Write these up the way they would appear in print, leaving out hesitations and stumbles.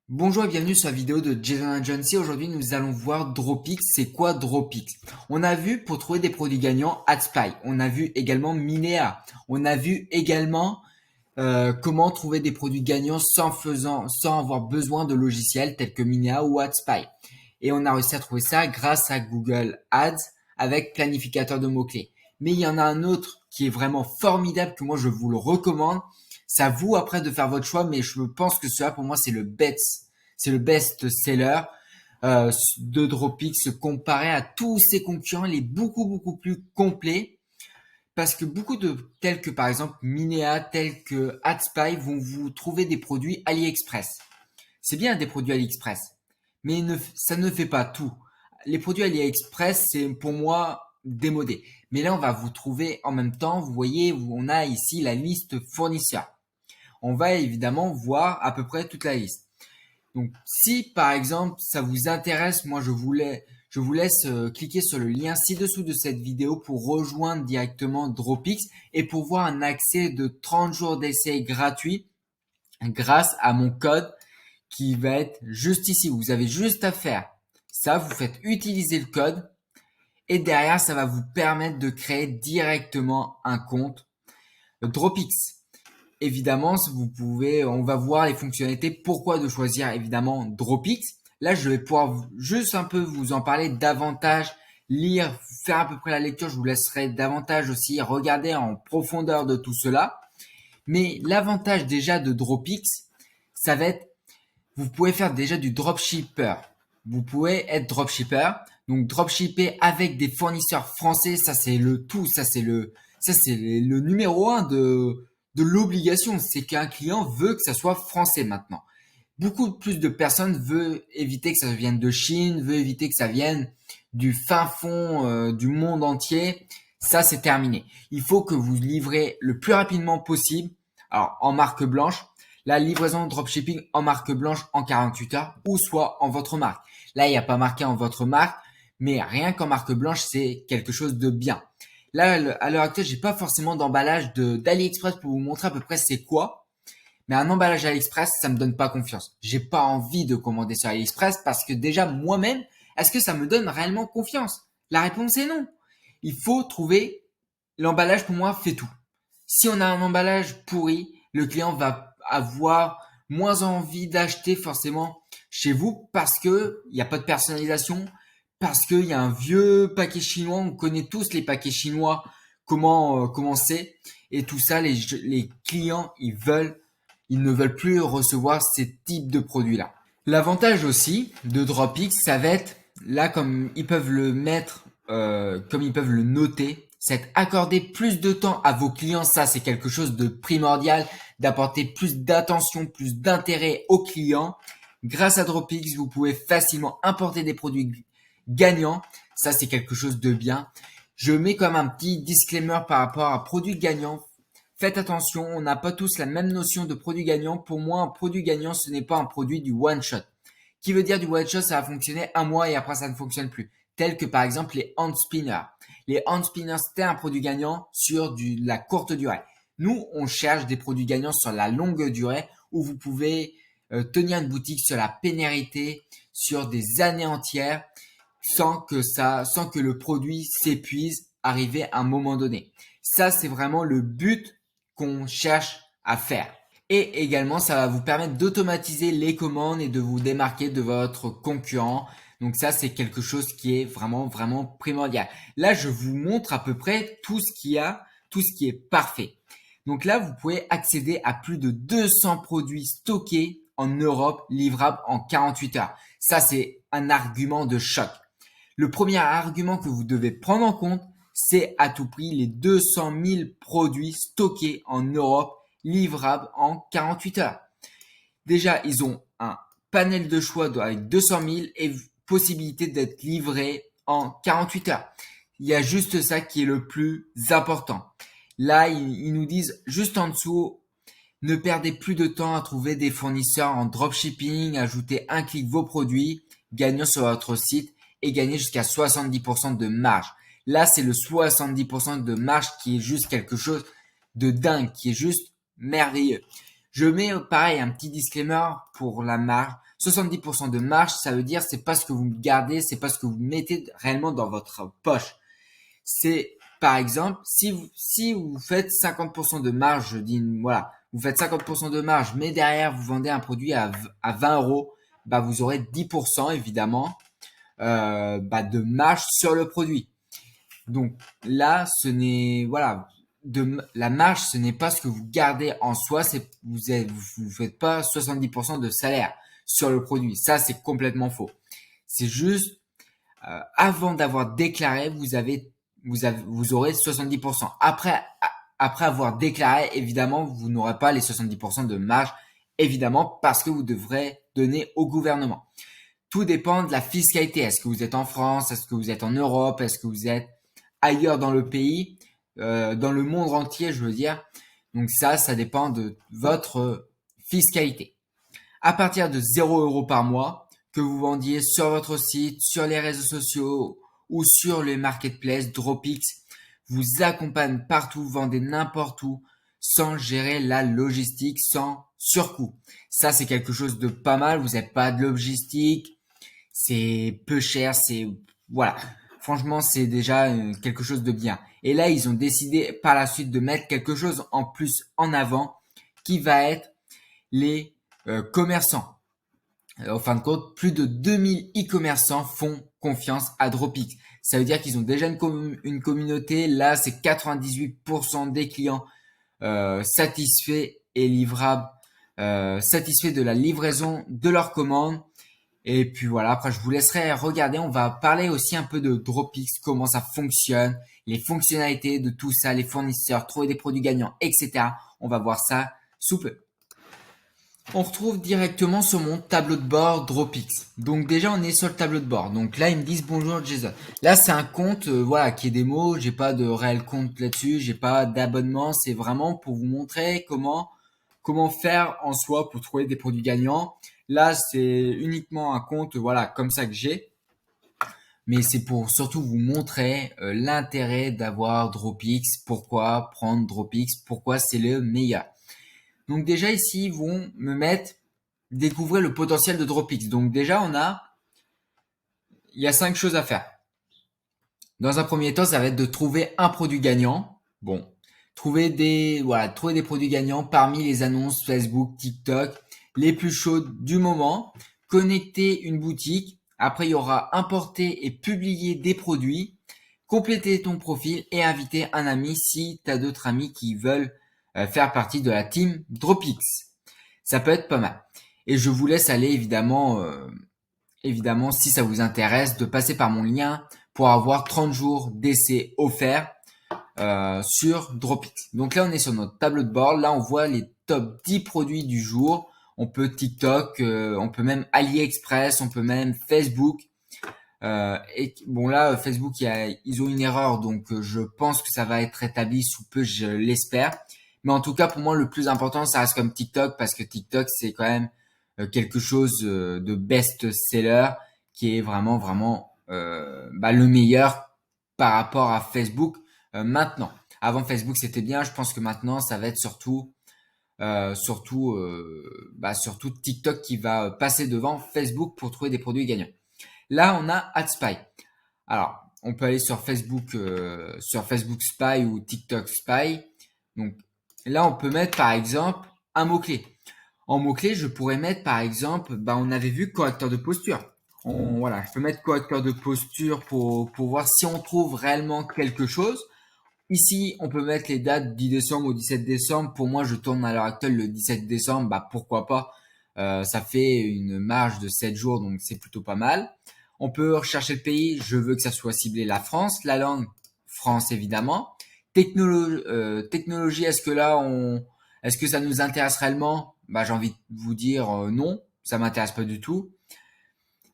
Bonjour et bienvenue sur la vidéo de Jason Agency. Aujourd'hui, nous allons voir Dropix. C'est quoi Dropix? On a vu pour trouver des produits gagnants AdSpy. On a vu également Minea. On a vu également comment trouver des produits gagnants sans avoir besoin de logiciels tels que Minea ou AdSpy. Et on a réussi à trouver ça grâce à Google Ads avec planificateur de mots-clés. Mais il y en a un autre qui est vraiment formidable que moi je vous le recommande. C'est à vous après de faire votre choix, mais je pense que cela pour moi c'est le best seller de Dropix comparé à tous ses concurrents. Il est beaucoup plus complet parce que beaucoup de tels que par exemple Minea, tels que AdSpy vont vous trouver des produits AliExpress. C'est bien des produits AliExpress, mais ça ne fait pas tout. Les produits AliExpress, c'est pour moi démodé. Mais là, on va vous trouver en même temps, vous voyez, on a ici la liste fournisseurs. On va évidemment voir à peu près toute la liste. Donc, si par exemple ça vous intéresse, moi je vous laisse cliquer sur le lien ci-dessous de cette vidéo pour rejoindre directement Dropix et pour voir un accès de 30 jours d'essai gratuit grâce à mon code qui va être juste ici. Vous avez juste à faire ça, vous faites utiliser le code et derrière ça va vous permettre de créer directement un compte Dropix. Évidemment, on va voir les fonctionnalités. Pourquoi de choisir évidemment Dropix. Là, je vais pouvoir juste un peu vous en parler davantage, lire, faire à peu près la lecture. Je vous laisserai davantage aussi regarder en profondeur de tout cela. Mais l'avantage déjà de Dropix, ça va être, vous pouvez faire déjà du dropshipper. Vous pouvez être dropshipper. Donc dropshipper avec des fournisseurs français, ça c'est le tout, ça c'est le numéro un de l'obligation. C'est qu'un client veut que ça soit français maintenant. Beaucoup plus de personnes veulent éviter que ça vienne de Chine, veulent éviter que ça vienne du fin fond du monde entier. Ça, c'est terminé. Il faut que vous livrez le plus rapidement possible. Alors, en marque blanche, la livraison de dropshipping en marque blanche en 48 heures ou soit en votre marque. Là, il n'y a pas marqué en votre marque, mais rien qu'en marque blanche, c'est quelque chose de bien. Là, à l'heure actuelle, j'ai pas forcément d'emballage d'AliExpress pour vous montrer à peu près c'est quoi. Mais un emballage AliExpress, ça me donne pas confiance. J'ai pas envie de commander sur AliExpress parce que déjà moi-même, est-ce que ça me donne réellement confiance? La réponse est non. Il faut trouver l'emballage pour moi fait tout. Si on a un emballage pourri, le client va avoir moins envie d'acheter forcément chez vous parce que il n'y a pas de personnalisation, parce qu'il y a un vieux paquet chinois. On connaît tous les paquets chinois, comment c'est, et tout ça, les clients, ils ne veulent plus recevoir ces types de produits-là. L'avantage aussi de Dropix, ça va être, là, comme ils peuvent le mettre, comme ils peuvent le noter, c'est accorder plus de temps à vos clients. Ça, c'est quelque chose de primordial, d'apporter plus d'attention, plus d'intérêt aux clients. Grâce à Dropix, vous pouvez facilement importer des produits gagnants. Ça, c'est quelque chose de bien. Je mets comme un petit disclaimer par rapport à produits gagnants. Faites attention, on n'a pas tous la même notion de produit gagnant. Pour moi, un produit gagnant, ce n'est pas un produit du one shot. Qui veut dire du one shot, ça va fonctionner un mois et après ça ne fonctionne plus. Tel que par exemple les hand spinners. Les hand spinners, c'était un produit gagnant sur la courte durée. Nous, on cherche des produits gagnants sur la longue durée où vous pouvez tenir une boutique sur la pénérité, sur des années entières, sans que le produit s'épuise, arrivé à un moment donné. Ça, c'est vraiment le but qu'on cherche à faire. Et également, ça va vous permettre d'automatiser les commandes et de vous démarquer de votre concurrent. Donc ça, c'est quelque chose qui est vraiment primordial. Là, je vous montre à peu près tout ce qui est parfait. Donc là, vous pouvez accéder à plus de 200 produits stockés en Europe, livrables en 48 heures. Ça, c'est un argument de choc. Le premier argument que vous devez prendre en compte, c'est à tout prix les 200 000 produits stockés en Europe livrables en 48 heures. Déjà, ils ont un panel de choix avec 200 000 et possibilité d'être livrés en 48 heures. Il y a juste ça qui est le plus important. Là, ils nous disent juste en dessous, ne perdez plus de temps à trouver des fournisseurs en dropshipping, ajoutez un clic vos produits, gagnant sur votre site et gagner jusqu'à 70% de marge. Là, c'est le 70% de marge qui est juste quelque chose de dingue, qui est juste merveilleux. Je mets pareil un petit disclaimer pour la marge. 70% de marge, ça veut dire c'est pas ce que vous gardez, c'est pas ce que vous mettez réellement dans votre poche. C'est par exemple si vous faites 50% de marge, je dis voilà, vous faites 50% de marge, mais derrière vous vendez un produit à 20 euros, bah vous aurez 10% évidemment de marge sur le produit. Donc là, ce n'est voilà la marge, ce n'est pas ce que vous gardez en soi, c'est vous faites pas 70% de salaire sur le produit. Ça, c'est complètement faux. C'est juste avant d'avoir déclaré, vous aurez 70%. Après avoir déclaré, évidemment, vous n'aurez pas les 70% de marge, évidemment, parce que vous devrez donner au gouvernement. Tout dépend de la fiscalité. Est-ce que vous êtes en France? Est-ce que vous êtes en Europe? Est-ce que vous êtes ailleurs dans le pays? Dans le monde entier, je veux dire. Donc ça dépend de votre fiscalité. À partir de 0 € par mois, que vous vendiez sur votre site, sur les réseaux sociaux ou sur les marketplaces, Dropix vous accompagne partout, vendez n'importe où, sans gérer la logistique, sans surcoût. Ça, c'est quelque chose de pas mal. Vous n'avez pas de logistique, c'est peu cher, voilà. Franchement, c'est déjà quelque chose de bien. Et là, ils ont décidé par la suite de mettre quelque chose en plus en avant, qui va être les commerçants. En fin de compte, plus de 2000 e-commerçants font confiance à Dropix. Ça veut dire qu'ils ont déjà une communauté. Là, c'est 98% des clients satisfaits et livrables, satisfaits de la livraison de leurs commandes. Et puis voilà, après je vous laisserai regarder. On va parler aussi un peu de Dropix, comment ça fonctionne, les fonctionnalités de tout ça, les fournisseurs, trouver des produits gagnants, etc. On va voir ça sous peu. On retrouve directement sur mon tableau de bord Dropix. Donc déjà on est sur le tableau de bord. Donc là ils me disent bonjour Jason. Là c'est un compte voilà qui est démo, j'ai pas de réel compte là-dessus, j'ai pas d'abonnement, c'est vraiment pour vous montrer comment faire en soi pour trouver des produits gagnants. Là c'est uniquement un compte voilà comme ça que j'ai. Mais c'est pour surtout vous montrer l'intérêt d'avoir Dropix, pourquoi prendre Dropix, pourquoi c'est le meilleur. Donc déjà ici, ils vont me mettre découvrir le potentiel de Dropix. Donc déjà, il y a 5 choses à faire. Dans un premier temps, ça va être de trouver un produit gagnant. Bon, trouver des produits gagnants parmi les annonces Facebook, TikTok, les plus chaudes du moment. Connecter une boutique. Après, il y aura importer et publier des produits. Compléter ton profil et inviter un ami si tu as d'autres amis qui veulent faire partie de la team Dropix. Ça peut être pas mal. Et je vous laisse aller évidemment si ça vous intéresse de passer par mon lien pour avoir 30 jours d'essai offerts sur Dropix. Donc là on est sur notre tableau de bord. Là on voit les top 10 produits du jour. On peut TikTok, on peut même AliExpress, on peut même Facebook. Et bon là Facebook ils ont une erreur donc je pense que ça va être rétabli sous peu, je l'espère. Mais en tout cas pour moi le plus important ça reste comme TikTok parce que TikTok c'est quand même quelque chose de best-seller qui est vraiment le meilleur par rapport à Facebook maintenant. Avant Facebook c'était bien, je pense que maintenant ça va être surtout TikTok qui va passer devant Facebook pour trouver des produits gagnants. Là, on a AdSpy. Alors, on peut aller sur Facebook Spy ou TikTok Spy. Donc là, on peut mettre par exemple un mot-clé. En mot-clé, je pourrais mettre par exemple, on avait vu correcteur de posture. Voilà, je peux mettre correcteur de posture pour voir si on trouve réellement quelque chose. Ici, on peut mettre les dates 10 décembre au 17 décembre. Pour moi, je tourne à l'heure actuelle le 17 décembre. Pourquoi pas? Ça fait une marge de 7 jours, donc c'est plutôt pas mal. On peut rechercher le pays. Je veux que ça soit ciblé la France. La langue, France évidemment. Technologie, est-ce que ça nous intéresse réellement? J'ai envie de vous dire non, ça m'intéresse pas du tout.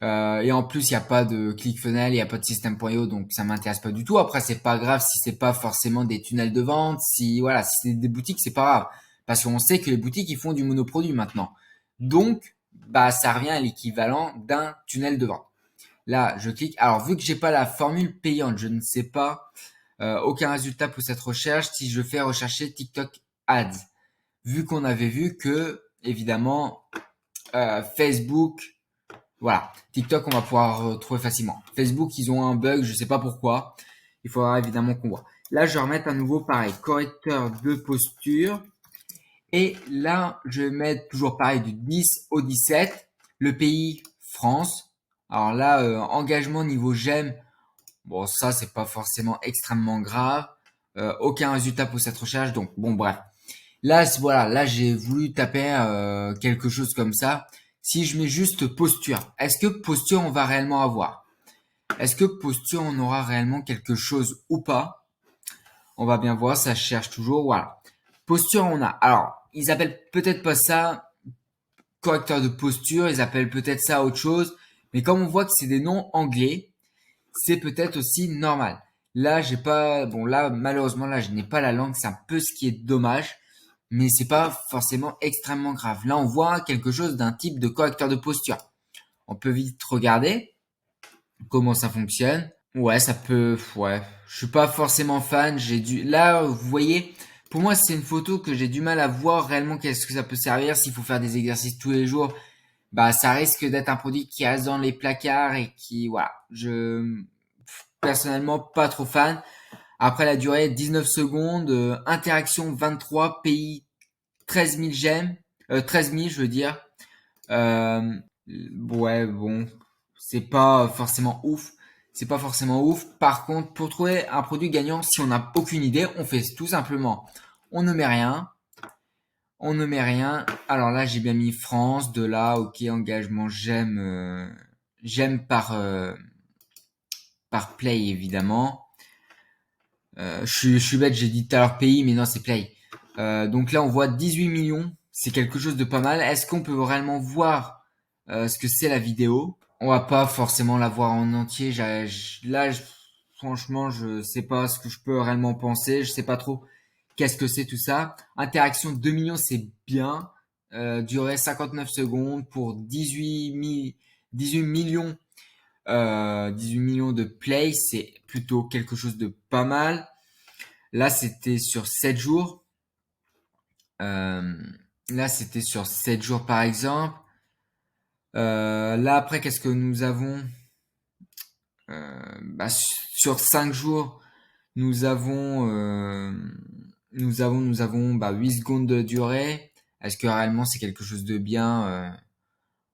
Et en plus, il n'y a pas de ClickFunnels, il n'y a pas de système.io, donc ça m'intéresse pas du tout. Après, c'est pas grave si c'est pas forcément des tunnels de vente, si c'est des boutiques, c'est pas grave. Parce qu'on sait que les boutiques, ils font du monoproduit maintenant. Donc, ça revient à l'équivalent d'un tunnel de vente. Là, je clique. Alors, vu que j'ai pas la formule payante, je ne sais pas aucun résultat pour cette recherche si je fais rechercher TikTok Ads. vu qu'on avait vu que, évidemment, Facebook, voilà, TikTok, on va pouvoir retrouver facilement. Facebook, ils ont un bug, je sais pas pourquoi. Il faudra évidemment qu'on voit. Là, je vais remettre à nouveau pareil, correcteur de posture. Et là, je vais mettre toujours pareil du 10 au 17. Le pays, France. Alors là, engagement niveau j'aime. Bon, ça, c'est pas forcément extrêmement grave. Aucun résultat pour cette recherche. Donc, bon, bref. Là, voilà, là, j'ai voulu taper quelque chose comme ça. Si je mets juste posture, est-ce que posture, on va réellement avoir? Est-ce que posture, on aura réellement quelque chose ou pas? On va bien voir, ça cherche toujours. Voilà. Posture, on a. Alors, ils appellent peut-être pas ça correcteur de posture, ils appellent peut-être ça autre chose. Mais comme on voit que c'est des noms anglais, c'est peut-être aussi normal. Là, j'ai pas, bon là, malheureusement, là, je n'ai pas la langue, c'est un peu ce qui est dommage, mais c'est pas forcément extrêmement grave. Là, on voit quelque chose d'un type de correcteur de posture. On peut vite regarder comment ça fonctionne. Ouais, ça peut, ouais. Je suis pas forcément fan, là, vous voyez, pour moi, c'est une photo que j'ai du mal à voir réellement qu'est-ce que ça peut servir s'il faut faire des exercices tous les jours. Bah, ça risque d'être un produit qui reste dans les placards et qui, voilà, personnellement, pas trop fan. Après la durée, 19 secondes, interaction 23, pays 13 000 j'aime, 13 000 je veux dire. Euh, ouais, bon, c'est pas forcément ouf. C'est pas forcément ouf. Par contre, pour trouver un produit gagnant, si on n'a aucune idée, on fait tout simplement. On ne met rien. On ne met rien. Alors là, j'ai bien mis France, de là, ok, engagement, j'aime par play évidemment. Je suis bête, j'ai dit tout à l'heure pays, mais non, c'est play. Donc là, on voit 18 millions. C'est quelque chose de pas mal. Est-ce qu'on peut réellement voir ce que c'est la vidéo? On va pas forcément la voir en entier. Franchement, je sais pas ce que je peux réellement penser. Je sais pas trop qu'est-ce que c'est tout ça. Interaction 2 millions, c'est bien. Durée 59 secondes pour 18 millions 18 millions de plays, c'est plutôt quelque chose de pas mal. Là, c'était sur 7 jours. Euh, Là, c'était sur 7 jours par exemple. Là, après, qu'est-ce que nous avons? Bah, sur 5 jours, nous avons, nous avons bah, 8 secondes de durée. Est-ce que réellement c'est quelque chose de bien?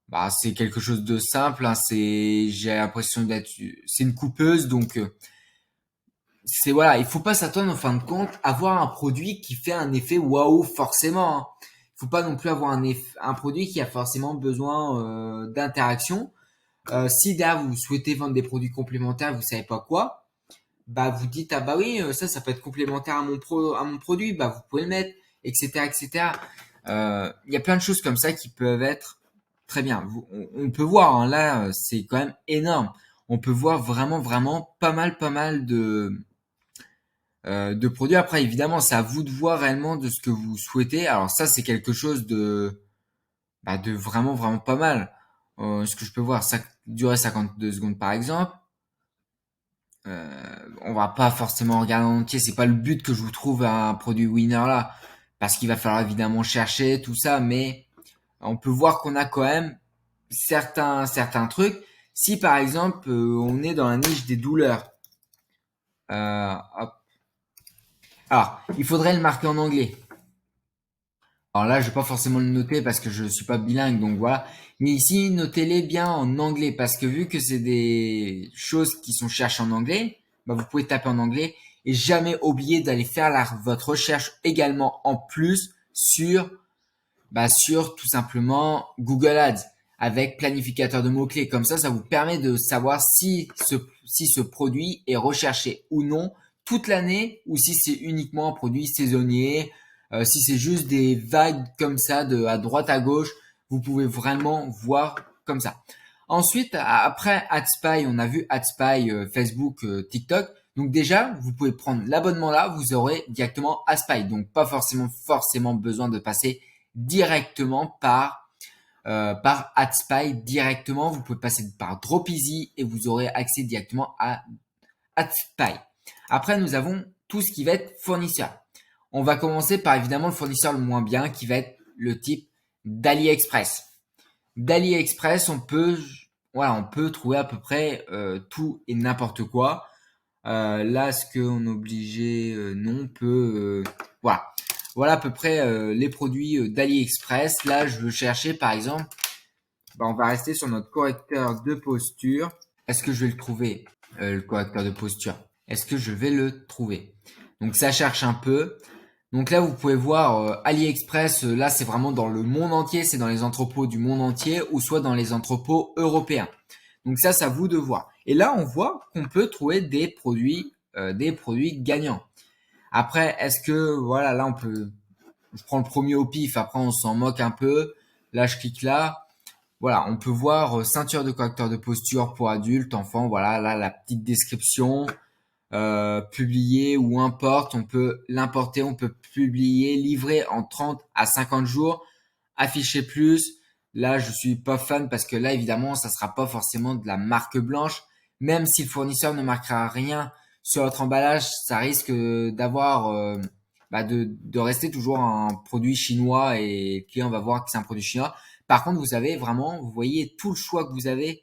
Bah, c'est quelque chose de simple. Hein, j'ai l'impression d'être, c'est une coupeuse, donc c'est voilà, il faut pas s'attendre en fin de compte à avoir un produit qui fait un effet waouh forcément. Hein. Il faut pas non plus avoir un produit qui a forcément besoin d'interaction. Si derrière vous souhaitez vendre des produits complémentaires, vous savez pas quoi, bah vous dites ah bah oui ça peut être complémentaire à mon produit, bah vous pouvez le mettre, etc etc. Il y a plein de choses comme ça qui peuvent être très bien. On peut voir hein, là c'est quand même énorme. On peut voir vraiment pas mal de produits. Après, évidemment, c'est à vous de voir réellement de ce que vous souhaitez. Alors ça, c'est quelque chose de vraiment pas mal. Ce que je peux voir, ça durait 52 secondes par exemple. On va pas forcément regarder en entier. C'est pas le but que je vous trouve un produit winner là, parce qu'il va falloir évidemment chercher tout ça, mais on peut voir qu'on a quand même certains trucs. Si par exemple on est dans la niche des douleurs, hop. Alors il faudrait le marquer en anglais. Alors là, je vais pas forcément le noter parce que je suis pas bilingue, donc voilà. Mais ici, notez-les bien en anglais parce que vu que c'est des choses qui sont cherchées en anglais, bah vous pouvez taper en anglais et jamais oublier d'aller faire votre recherche également en plus sur tout simplement Google Ads avec planificateur de mots-clés. Comme ça vous permet de savoir si ce produit est recherché ou non toute l'année ou si c'est uniquement un produit saisonnier. Si c'est juste des vagues comme ça à droite à gauche, vous pouvez vraiment voir comme ça. Ensuite, après AdSpy, on a vu AdSpy, Facebook, TikTok. Donc déjà, vous pouvez prendre l'abonnement là, vous aurez directement AdSpy. Donc pas forcément besoin de passer directement par AdSpy directement. Vous pouvez passer par Dropeasy et vous aurez accès directement à AdSpy. Après, nous avons tout ce qui va être fournisseur. On va commencer par évidemment le fournisseur le moins bien qui va être le type d'AliExpress. D'AliExpress, on peut trouver à peu près tout et n'importe quoi. Là, ce qu'on est obligé, non, on peut, voilà. Voilà à peu près les produits d'AliExpress. Là, je veux chercher par exemple, on va rester sur notre correcteur de posture. Est-ce que je vais le trouver, le correcteur de posture? Est-ce que je vais le trouver? Donc ça cherche un peu. Donc là, vous pouvez voir AliExpress, là c'est vraiment dans le monde entier, c'est dans les entrepôts du monde entier ou soit dans les entrepôts européens. Donc ça, c'est à vous de voir. Et là, on voit qu'on peut trouver des produits gagnants. Après, est-ce que, voilà, là je prends le premier au pif, après on s'en moque un peu. Là, je clique là. Voilà, on peut voir ceinture de correcteur de posture pour adultes, enfants. Voilà, là la petite description. Publier ou importe, on peut l'importer, on peut publier, livrer en 30 à 50 jours, afficher plus. Là, je suis pas fan parce que là, évidemment, ça sera pas forcément de la marque blanche. Même si le fournisseur ne marquera rien sur votre emballage, ça risque d'avoir, de rester toujours un produit chinois et le client va voir que c'est un produit chinois. Par contre, vous avez vraiment, vous voyez tout le choix que vous avez,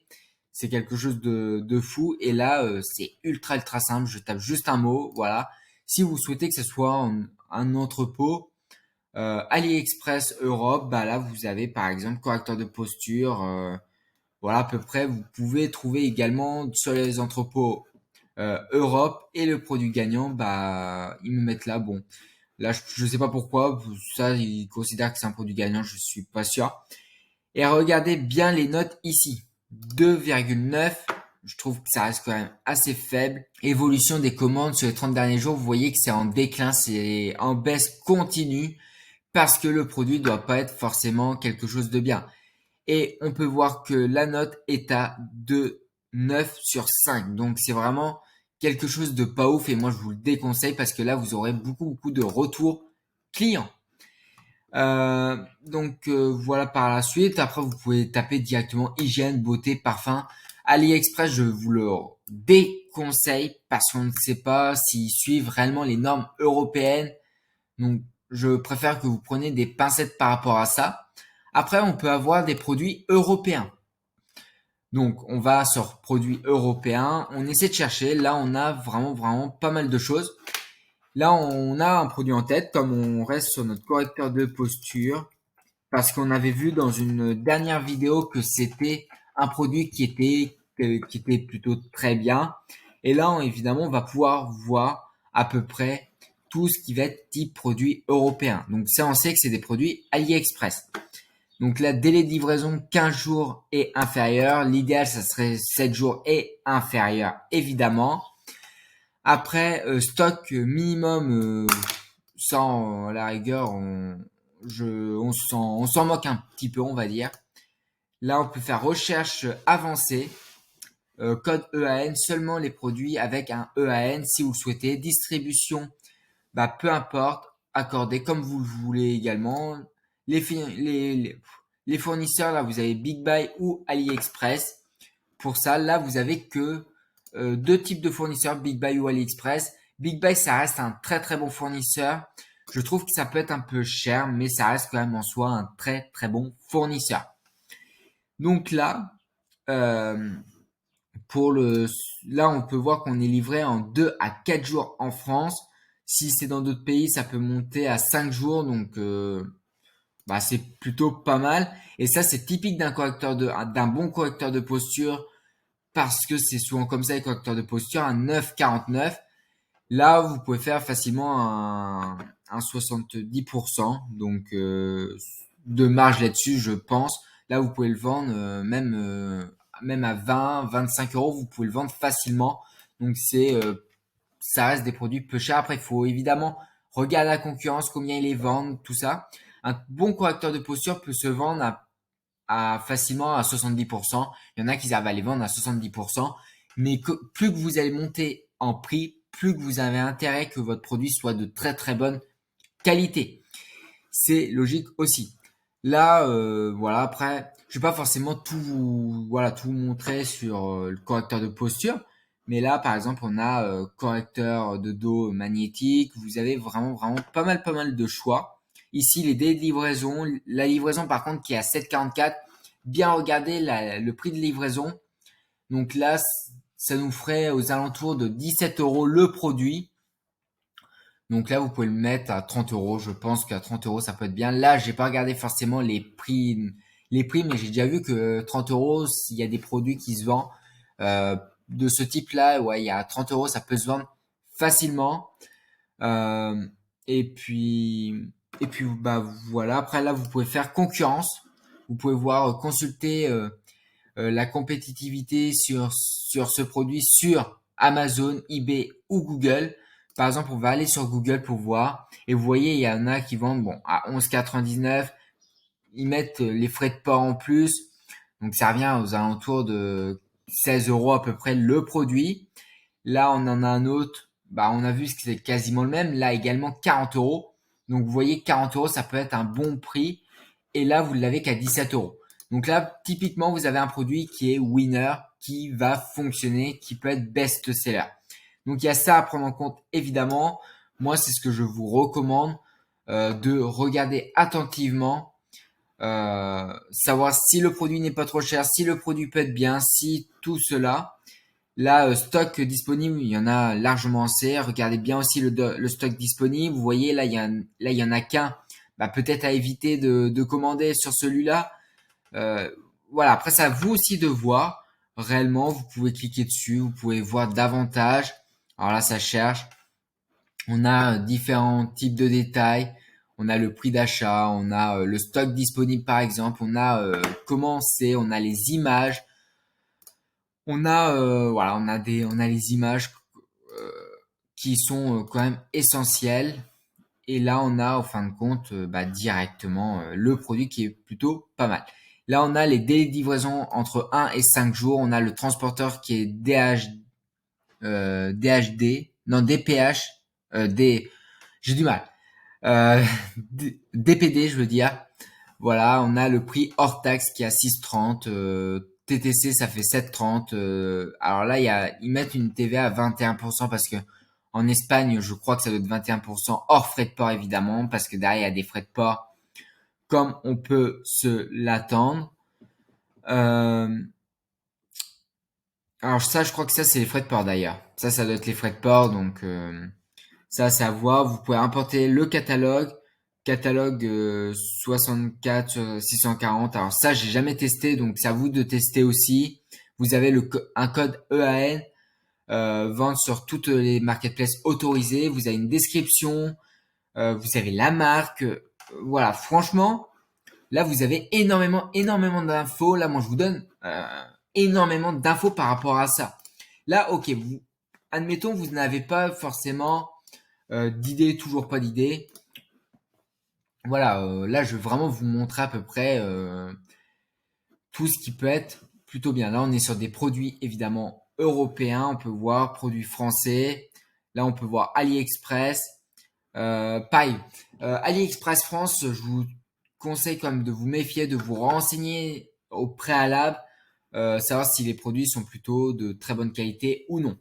c'est quelque chose de fou. Et là, c'est ultra simple. Je tape juste un mot, voilà. Si vous souhaitez que ce soit un entrepôt, AliExpress Europe, bah là vous avez par exemple correcteur de posture, voilà à peu près. Vous pouvez trouver également sur les entrepôts Europe et le produit gagnant, bah ils me mettent là. Bon, là je sais pas pourquoi, ça ils considèrent que c'est un produit gagnant, je suis pas sûr. Et regardez bien les notes ici. 2,9. Je trouve que ça reste quand même assez faible. Évolution des commandes sur les 30 derniers jours, vous voyez que c'est en déclin, c'est en baisse continue parce que le produit doit pas être forcément quelque chose de bien. Et on peut voir que la note est à 2,9 sur 5. Donc c'est vraiment quelque chose de pas ouf et moi je vous le déconseille parce que là vous aurez beaucoup de retours clients. Voilà par la suite. Après, vous pouvez taper directement hygiène, beauté, parfum. AliExpress, je vous le déconseille parce qu'on ne sait pas s'ils suivent réellement les normes européennes. Donc, je préfère que vous preniez des pincettes par rapport à ça. Après, on peut avoir des produits européens. Donc, on va sur produits européens. On essaie de chercher. Là, on a vraiment pas mal de choses. Là, on a un produit en tête, comme on reste sur notre correcteur de posture, parce qu'on avait vu dans une dernière vidéo que c'était un produit qui était plutôt très bien. Et là, évidemment, on va pouvoir voir à peu près tout ce qui va être type produit européen. Donc ça, on sait que c'est des produits AliExpress. Donc là, délai de livraison 15 jours et inférieur. L'idéal, ça serait 7 jours et inférieur, évidemment. Après, stock minimum, sans la rigueur, on s'en moque un petit peu, on va dire. Là, on peut faire recherche avancée, code EAN, seulement les produits avec un EAN si vous le souhaitez. Distribution, bah, peu importe, accordé comme vous le voulez également. Les fournisseurs, là, vous avez Big Buy ou AliExpress. Pour ça, là, vous avez que deux types de fournisseurs, Big Buy ou AliExpress. Big Buy, ça reste un très bon fournisseur. Je trouve que ça peut être un peu cher, mais ça reste quand même en soi un très bon fournisseur. Donc là, euh, là, on peut voir qu'on est livré en 2 à 4 jours en France. Si c'est dans d'autres pays, ça peut monter à 5 jours, donc c'est plutôt pas mal. Et ça, c'est typique d'un bon correcteur de posture parce que c'est souvent comme ça les correcteurs de posture, un 9,49. Là, vous pouvez faire facilement un 70%, donc de marge là-dessus, je pense. Là, vous pouvez le vendre même à 20, 25 euros, vous pouvez le vendre facilement. Donc ça reste des produits peu chers. Après, il faut évidemment regarder la concurrence, combien ils les vendent, tout ça. Un bon correcteur de posture peut se vendre facilement à 70%. Il y en a qui arrivent à les vendre à 70%. Mais plus que vous allez monter en prix, plus que vous avez intérêt que votre produit soit de très bonne qualité. C'est logique aussi. Là, voilà, après, je vais pas forcément tout vous montrer sur le correcteur de posture, Mais là, par exemple, on a correcteur de dos magnétique. Vous avez vraiment pas mal de choix. Ici, les délais de livraison. La livraison, par contre, qui est à 7,44. Bien regarder le prix de livraison. Donc là, ça nous ferait aux alentours de 17 euros le produit. Donc là, vous pouvez le mettre à 30 euros. Je pense qu'à 30 euros, ça peut être bien. Là, j'ai pas regardé forcément les prix, mais j'ai déjà vu que 30 euros, il y a des produits qui se vendent euh, de ce type-là. Ouais, il y a 30 euros, ça peut se vendre facilement. Euh, et puis, bah voilà. Après là, vous pouvez faire concurrence. Vous pouvez voir consulter la compétitivité sur ce produit sur Amazon, eBay ou Google. Par exemple, on va aller sur Google pour voir. Et vous voyez, il y en a qui vendent bon, à 11,99. Ils mettent les frais de port en plus. Donc ça revient aux alentours de 16 euros à peu près le produit. Là, on en a un autre. Bah, on a vu que c'est quasiment le même. Là également 40 euros. Donc vous voyez, 40 euros, ça peut être un bon prix. Et là, vous l'avez qu'à 17 euros. Donc là, typiquement, vous avez un produit qui est winner, qui va fonctionner, qui peut être best-seller. Donc il y a ça à prendre en compte, évidemment. Moi, c'est ce que je vous recommande de regarder attentivement, savoir si le produit n'est pas trop cher, si le produit peut être bien, si tout cela. Là, stock disponible, il y en a largement assez. Regardez bien aussi le stock disponible. Vous voyez, là, il y en a qu'un. Bah, peut-être à éviter de commander sur celui-là. Euh, voilà, après, c'est à vous aussi de voir. Réellement, vous pouvez cliquer dessus, vous pouvez voir davantage. Alors là, ça cherche. On a différents types de détails. On a le prix d'achat, on a le stock disponible par exemple, on a comment c'est, on a les images. On a les images euh, qui sont quand même essentielles. Et là, on a, en fin de compte, bah, directement le produit qui est plutôt pas mal. Là, on a les délais de livraison entre 1 et 5 jours. On a le transporteur qui est DHD, non DPH, j'ai du mal. Euh, DPD, je veux dire. Voilà, on a le prix hors taxe qui est à 6,30. TTC, ça fait 7,30. Alors là, ils mettent une TVA à 21% parce que en Espagne, je crois que ça doit être 21% hors frais de port, évidemment, parce que derrière, il y a des frais de port comme on peut se l'attendre. Euh, alors ça, je crois que ça, c'est les frais de port d'ailleurs. Ça doit être les frais de port, donc ça, c'est à voir. Vous pouvez importer le catalogue 64 640. Alors ça, j'ai jamais testé, donc c'est à vous de tester aussi. Vous avez un code EAN, vente sur toutes les marketplaces autorisées. Vous avez une description, vous avez la marque. Voilà, franchement, là, vous avez énormément d'infos. Là, moi, je vous donne énormément d'infos par rapport à ça. Là, ok, admettons, vous n'avez pas forcément d'idée, toujours pas d'idée. Voilà, là je vais vraiment vous montrer à peu près tout ce qui peut être plutôt bien. Là on est sur des produits évidemment européens, on peut voir produits français. Là on peut voir AliExpress. Pareil, AliExpress France, je vous conseille quand même de vous méfier, de vous renseigner au préalable, savoir si les produits sont plutôt de très bonne qualité ou non.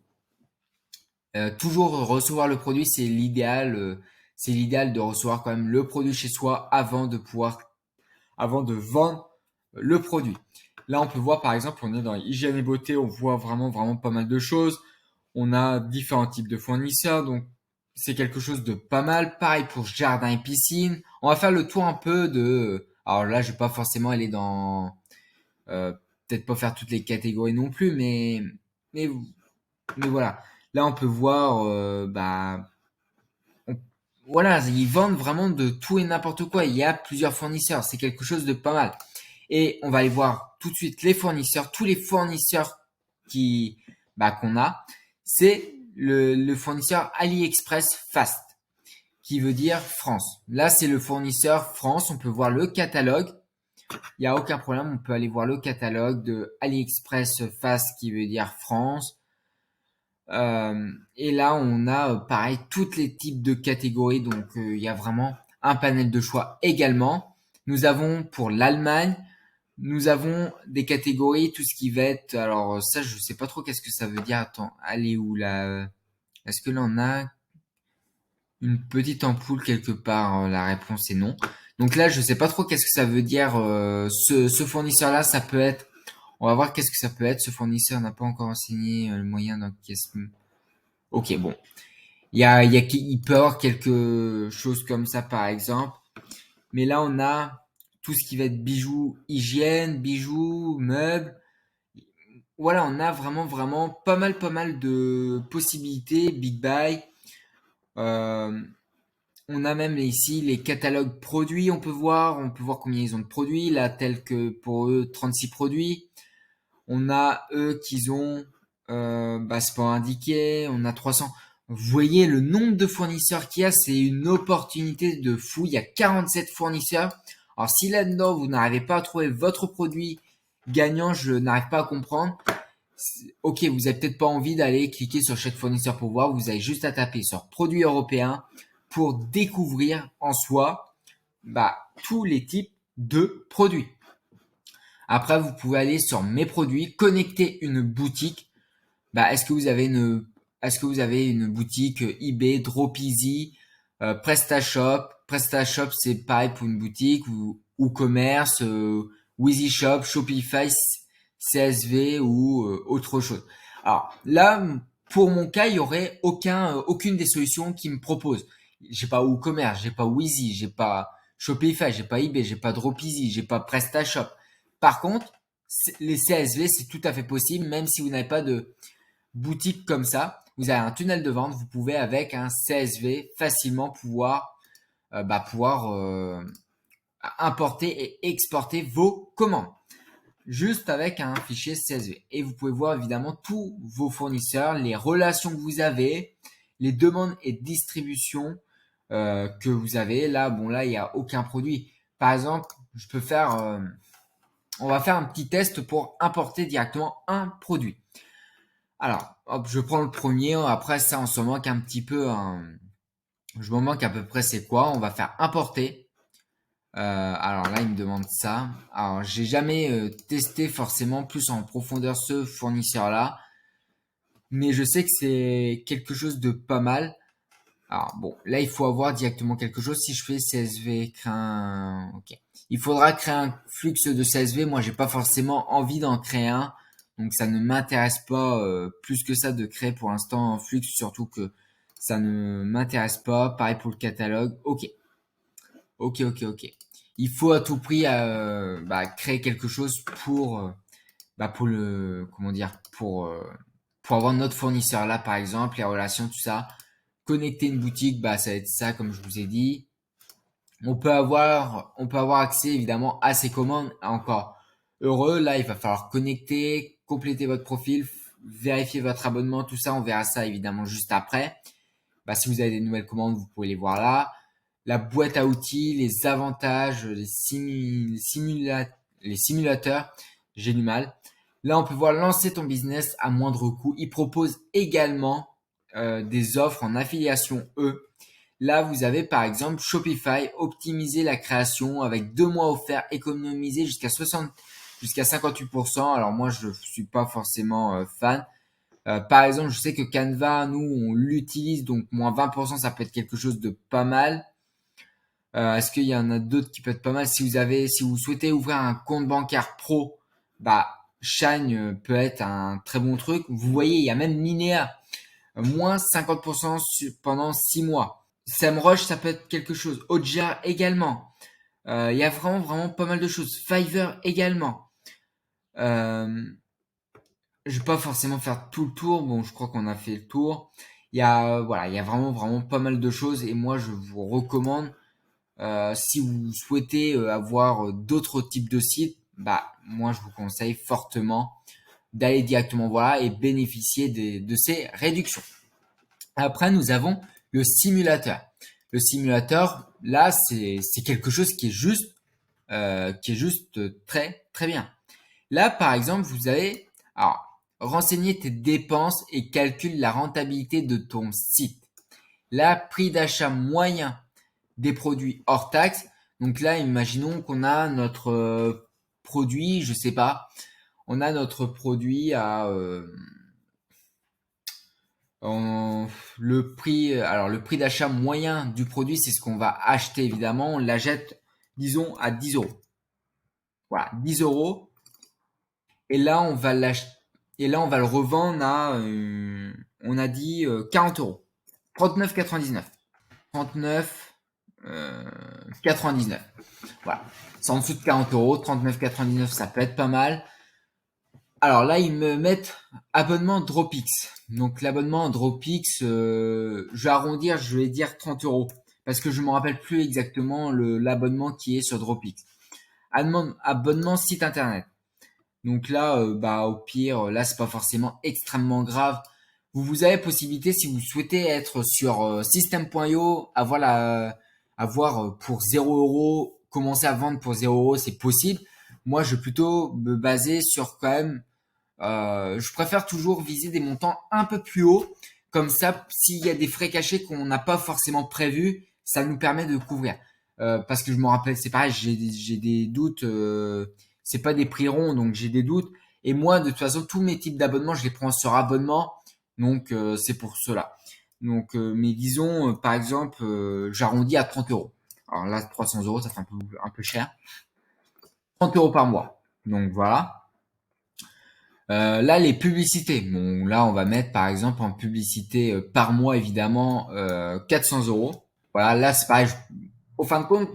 Toujours recevoir le produit, c'est l'idéal. C'est l'idéal de recevoir quand même le produit chez soi avant de vendre le produit. Là, on peut voir par exemple, on est dans hygiène et beauté, on voit vraiment pas mal de choses. On a différents types de fournisseurs, donc c'est quelque chose de pas mal. Pareil pour jardin et piscine. On va faire le tour un peu de. Alors là, je vais pas forcément aller dans. euh, Peut-être pas faire toutes les catégories non plus, mais mais voilà. Là, on peut voir, on- voilà, ils vendent vraiment de tout et n'importe quoi. Il y a plusieurs fournisseurs. C'est quelque chose de pas mal. Et on va aller voir tout de suite les fournisseurs, tous les fournisseurs qu'on a. C'est le fournisseur AliExpress Fast, qui veut dire France. Là, c'est le fournisseur France. On peut voir le catalogue. Il n'y a aucun problème. On peut aller voir le catalogue de AliExpress Fast, qui veut dire France. Et là, on a pareil tous les types de catégories. Donc, il y a vraiment un panel de choix également. Nous avons pour l'Allemagne, Nous avons des catégories, tout ce qui va être, alors ça je sais pas trop qu'est-ce que ça veut dire. Attends, allez où là? Est-ce que là on a une petite ampoule quelque part? La réponse est non. Donc là je sais pas trop qu'est-ce que ça veut dire. Ce fournisseur-là, ça peut être. On va voir qu'est-ce que ça peut être. Ce fournisseur n'a pas encore enseigné le moyen d'encaissement. Ok, bon. Il peut y avoir quelque chose comme ça par exemple. Mais là on a tout ce qui va être bijoux, hygiène, bijoux, meubles. Voilà, on a vraiment, vraiment pas mal de possibilités. Big Buy. Euh, on a même ici les catalogues produits, on peut voir combien ils ont de produits. Là, tel que pour eux, 36 produits. On a eux qu'ils ont, c'est pas indiqué, on a 300. Vous voyez le nombre de fournisseurs qu'il y a, c'est une opportunité de fou. Il y a 47 fournisseurs. Alors si là-dedans, vous n'arrivez pas à trouver votre produit gagnant, je n'arrive pas à comprendre. Ok, vous avez peut-être pas envie d'aller cliquer sur chaque fournisseur pour voir, vous avez juste à taper sur produits européens pour découvrir en soi tous les types de produits. Après, vous pouvez aller sur mes produits, connecter une boutique. Est-ce que vous avez une boutique eBay, Dropeasy, PrestaShop? PrestaShop, c'est pareil pour une boutique ou commerce, WeezyShop, Shopify, CSV ou autre chose. Alors là, pour mon cas, il y aurait aucune des solutions qui me proposent. J'ai pas WooCommerce, j'ai pas Weezy, j'ai pas Shopify, j'ai pas eBay, j'ai pas Dropeasy, j'ai pas PrestaShop. Par contre, les CSV, c'est tout à fait possible, même si vous n'avez pas de boutique comme ça. Vous avez un tunnel de vente, vous pouvez avec un CSV facilement pouvoir importer et exporter vos commandes juste avec un fichier CSV. Et vous pouvez voir évidemment tous vos fournisseurs, les relations que vous avez, les demandes et distributions que vous avez. Là, bon, là, il n'y a aucun produit. Par exemple, on va faire un petit test pour importer directement un produit. Alors, hop, je prends le premier. Après, ça, on se manque un petit peu. Je me manque à peu près c'est quoi. On va faire importer. Alors là, il me demande ça. Alors, j'ai jamais testé forcément plus en profondeur ce fournisseur-là, mais je sais que c'est quelque chose de pas mal. Alors bon, là, il faut avoir directement quelque chose. Si je fais CSV, ok. Il faudra créer un flux de CSV. Moi, j'ai pas forcément envie d'en créer un, donc ça ne m'intéresse pas plus que ça de créer pour l'instant un flux, surtout que ça ne m'intéresse pas. Pareil pour le catalogue. Ok. Ok. Il faut à tout prix créer quelque chose pour le comment dire pour avoir notre fournisseur là par exemple, les relations, tout ça. Connecter une boutique, ça va être ça comme je vous ai dit. On peut avoir accès évidemment à ces commandes. Encore heureux, là il va falloir connecter, compléter votre profil, vérifier votre abonnement, tout ça. On verra ça évidemment juste après. Si vous avez des nouvelles commandes, vous pouvez les voir là. La boîte à outils, les avantages, les simulateurs, j'ai du mal. Là, on peut voir lancer ton business à moindre coût. Ils proposent également des offres en affiliation eux. Là, vous avez par exemple Shopify, optimiser la création avec 2 mois offerts, économiser jusqu'à 58%. Alors moi, je suis pas forcément fan. Par exemple, je sais que Canva, nous, on l'utilise, donc moins 20%, ça peut être quelque chose de pas mal. Est-ce qu'il y en a d'autres qui peuvent être pas mal? Si vous souhaitez ouvrir un compte bancaire pro, Shine peut être un très bon truc. Vous voyez, il y a même Minea, moins 50% pendant 6 mois. SEMrush, ça peut être quelque chose. Hotjar également. Il y a vraiment, vraiment pas mal de choses. Fiverr également. Je vais pas forcément faire tout le tour. Bon, je crois qu'on a fait le tour. Il y a vraiment, vraiment pas mal de choses. Et moi, je vous recommande, si vous souhaitez avoir d'autres types de sites, moi, je vous conseille fortement d'aller directement voir et bénéficier de ces réductions. Après, nous avons le simulateur. Le simulateur, là, c'est quelque chose qui est juste très, très bien. Là, par exemple, vous avez, alors, renseigner tes dépenses et calcule la rentabilité de ton site. Là, prix d'achat moyen des produits hors taxe. Donc là, imaginons qu'on a notre produit, je sais pas, on a notre produit à le prix, alors le prix d'achat moyen du produit, c'est ce qu'on va acheter évidemment, on l'achète, disons, à 10 euros. Voilà, 10 euros. Et là, on va l'acheter, et là, on va le revendre à, on a dit 40 euros. 39,99. 39, euh, 99. Voilà. C'est en dessous de 40 euros. 39,99, ça peut être pas mal. Alors là, ils me mettent abonnement Dropix. Donc l'abonnement Dropix, je vais arrondir, je vais dire 30 euros. Parce que je me rappelle plus exactement l'abonnement qui est sur Dropix. Abonnement site internet. Donc là, bah au pire, là c'est pas forcément extrêmement grave. Vous avez possibilité, si vous souhaitez être sur System.io, avoir pour 0 euros, commencer à vendre pour 0 euros, c'est possible. Moi, je vais plutôt me baser sur quand même. Je préfère toujours viser des montants un peu plus hauts. Comme ça, s'il y a des frais cachés qu'on n'a pas forcément prévus, ça nous permet de couvrir. Parce que je me rappelle, c'est pareil, j'ai des doutes. C'est pas des prix ronds, donc j'ai des doutes. Et moi, de toute façon, tous mes types d'abonnements, je les prends sur abonnement. Donc, c'est pour cela. Donc, mais disons, par exemple, j'arrondis à 30 euros. Alors là, 300 euros, ça fait un peu cher. 30 euros par mois. Donc voilà. Là, les publicités. Bon, là, on va mettre par exemple en publicité par mois, évidemment, 400 euros. Voilà, là, c'est pareil. Au fin de compte,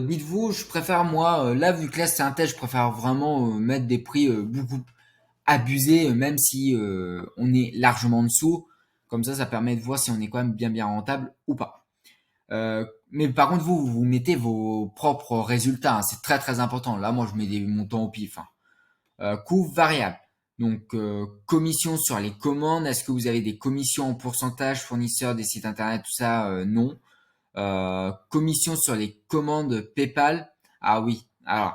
dites-vous, je préfère moi, là, vu que là c'est un test, je préfère vraiment mettre des prix beaucoup abusés, même si on est largement en dessous. Comme ça permet de voir si on est quand même bien rentable ou pas. Mais par contre, vous mettez vos propres résultats, hein. C'est très important. Là, moi, je mets des montants au pif, hein. Coût variable. Donc, commission sur les commandes. Est-ce que vous avez des commissions en pourcentage, fournisseurs des sites internet, tout ça? Non. Commission sur les commandes PayPal. Ah oui. Alors,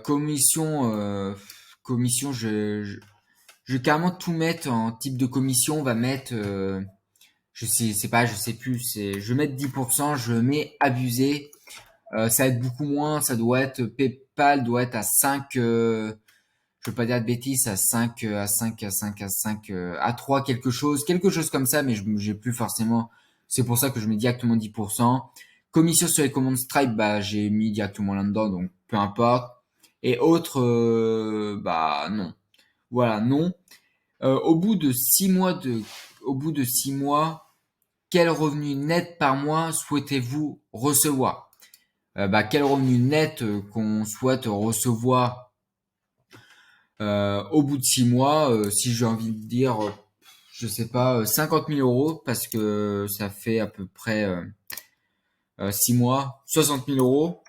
commission, je vais carrément tout mettre en type de commission. On va mettre, je sais plus. Je vais mettre 10%. Je mets abusé. Ça va être beaucoup moins. Ça doit être, PayPal doit être à 5, je veux pas dire de bêtises, à 5, à 3 quelque chose comme ça, mais j'ai plus forcément, c'est pour ça que je mets directement 10%. Commission sur les commandes Stripe, bah, j'ai mis directement là-dedans, donc peu importe. Et autres, bah, non. Voilà, non. Au bout de 6 mois, quel revenu net par mois souhaitez-vous recevoir? Bah, quel revenu net qu'on souhaite recevoir au bout de 6 mois, si j'ai envie de dire, je sais pas, 50 000 euros, parce que ça fait à peu près 6 mois, 60 000 euros.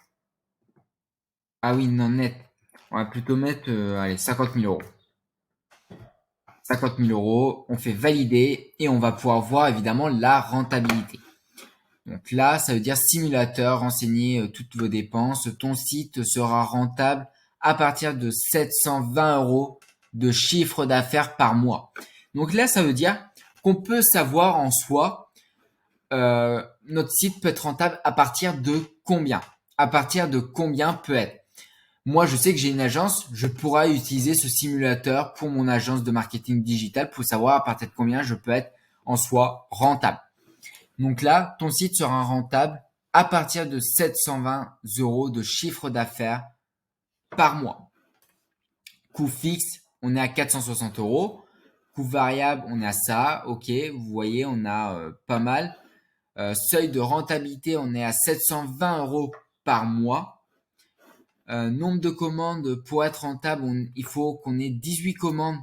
Ah oui, non, net. On va plutôt mettre, allez, 50 000 euros. 50 000 euros, on fait valider et on va pouvoir voir évidemment la rentabilité. Donc là, ça veut dire simulateur, renseigner toutes vos dépenses. Ton site sera rentable à partir de 720 euros de chiffre d'affaires par mois. Donc là, ça veut dire qu'on peut savoir en soi, notre site peut être rentable à partir de combien? À partir de combien peut être? Moi, je sais que j'ai une agence, je pourrais utiliser ce simulateur pour mon agence de marketing digital pour savoir à partir de combien je peux être en soi rentable. Donc là, ton site sera rentable à partir de 720 euros de chiffre d'affaires par mois. Coût fixe, on est à 460 euros. Coût variable, on est à ça. Ok, vous voyez, on a pas mal. Seuil de rentabilité, on est à 720 euros par mois. Nombre de commandes, pour être rentable, il faut qu'on ait 18 commandes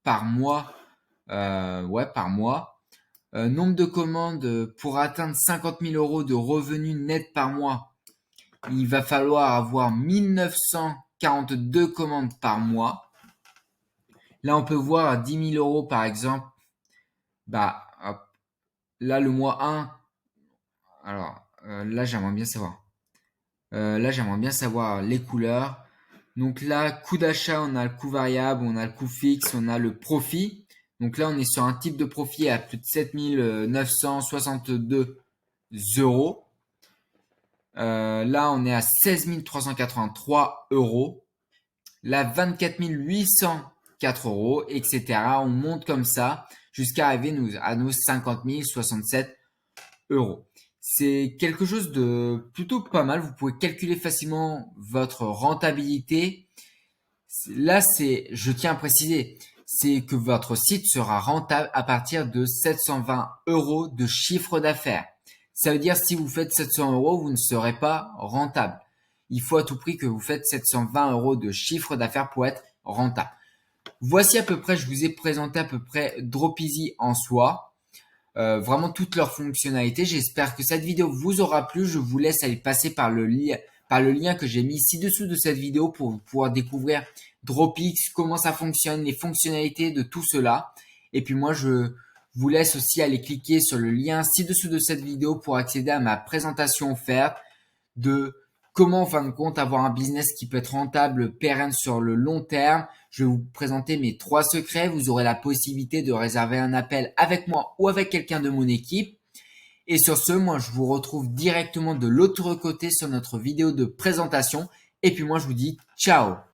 par mois. Ouais, par mois. Nombre de commandes, pour atteindre 50 000 euros de revenus nets par mois, il va falloir avoir 1942 commandes par mois. Là, on peut voir à 10 000 euros, par exemple. Bah, hop, là, le mois 1. Alors, là, j'aimerais bien savoir. Là, j'aimerais bien savoir les couleurs. Donc là, coût d'achat, on a le coût variable, on a le coût fixe, on a le profit. Donc là, on est sur un type de profit à plus de 7 962 euros. Là, on est à 16 383 euros. la 24 804 euros, etc. On monte comme ça jusqu'à arriver à nos 50 067 euros. C'est quelque chose de plutôt pas mal. Vous pouvez calculer facilement votre rentabilité. Là, je tiens à préciser, c'est que votre site sera rentable à partir de 720 euros de chiffre d'affaires. Ça veut dire si vous faites 700 euros, vous ne serez pas rentable. Il faut à tout prix que vous faites 720 euros de chiffre d'affaires pour être rentable. Voici à peu près, je vous ai présenté à peu près Dropeasy en soi. Vraiment toutes leurs fonctionnalités. J'espère que cette vidéo vous aura plu. Je vous laisse aller passer par le lien que j'ai mis ci-dessous de cette vidéo pour pouvoir découvrir Dropix, comment ça fonctionne, les fonctionnalités de tout cela. Et puis moi, je vous laisse aussi aller cliquer sur le lien ci-dessous de cette vidéo pour accéder à ma présentation offerte de comment, en fin de compte, avoir un business qui peut être rentable, pérenne sur le long terme. Je vais vous présenter mes 3 secrets. Vous aurez la possibilité de réserver un appel avec moi ou avec quelqu'un de mon équipe. Et sur ce, moi, je vous retrouve directement de l'autre côté sur notre vidéo de présentation. Et puis moi, je vous dis ciao!